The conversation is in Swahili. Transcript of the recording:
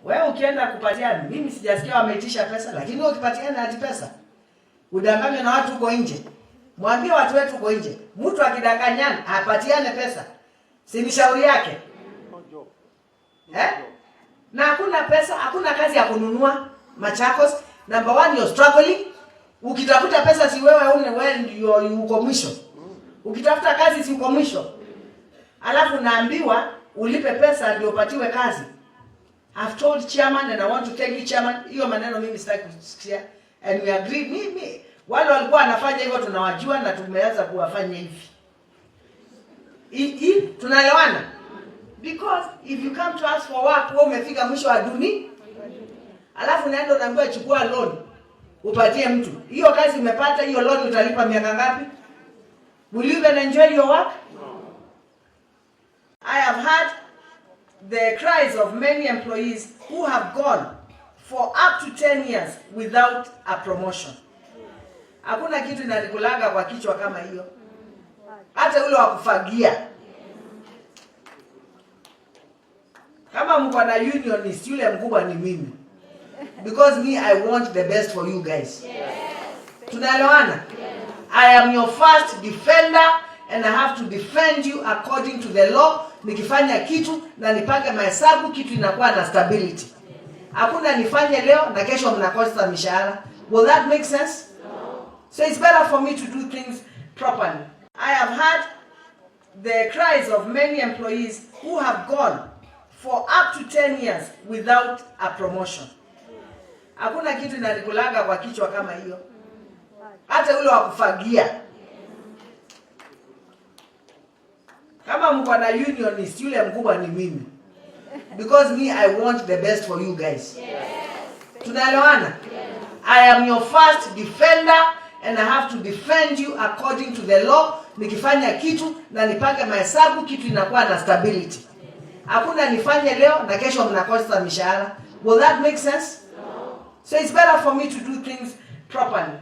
Wewe ukienda kupatiana, mimi sijasikia wameitisha pesa, lakini wewe ukipatiana hadi pesa. Udanganywe na watu huko nje. Mwambie watu wetu huko nje, mtu akidanganyana apatiane pesa. Si ni shauri yake? Na hakuna pesa, hakuna kazi ya kununua Machakos. Number one, you're struggling. Ukitafuta pesa si wewe ndio uko mwisho. Ukitafuta kazi si uko mwisho. Alafu naambiwa ulipe pesa ndio upatiwe kazi. I've told chairman and I want to tell you chairman, hiyo maneno mimi sitaki kusikia, and we agree. Mimi wale walikuwa wanafanya hivyo tunawajua na tumeanza kuwafanya hivi. Tunaelewana? Because if you come to us for work, wewe umefika mwisho wa dunia. Alafu naenda unaambiwa chukua loan upatie mtu. Hiyo kazi umepata, hiyo loan utalipa miaka ngapi? Will you even enjoy your work? I have heard the cries of many employees who have gone for up to 10 years without a promotion. Hakuna kitu inanikulaga kwa kichwa kama hiyo. Hata ule wa kufagia. Kama mko na unionist, yule mkubwa ni mimi. Because me, I want the best for you guys. Yes. Tunaelewana? Yes. I am your first defender and I have to defend you according to the law. Nikifanya kitu na nipange mahesabu, kitu inakuwa na stability. Hakuna nifanye leo na kesho mnakosa mishahara. Will that make sense? No. So it's better for me to do things properly. I have heard the cries of many employees who have gone for up to 10 years without a promotion. Hakuna kitu inanikulaga kwa kichwa kama hiyo. Hata ule wa kufagia. Kama mko na unionist, yule mkubwa ni mimi. Because me, I want the best for you guys. Yes. Tunaelewana? Yes. I am your first defender and I have to defend you according to the law. Nikifanya kitu na nipange mahesabu, kitu inakuwa na stability. Hakuna nifanye leo na kesho mnakosa mishahara. Will that make sense? No. So it's better for me to do things properly.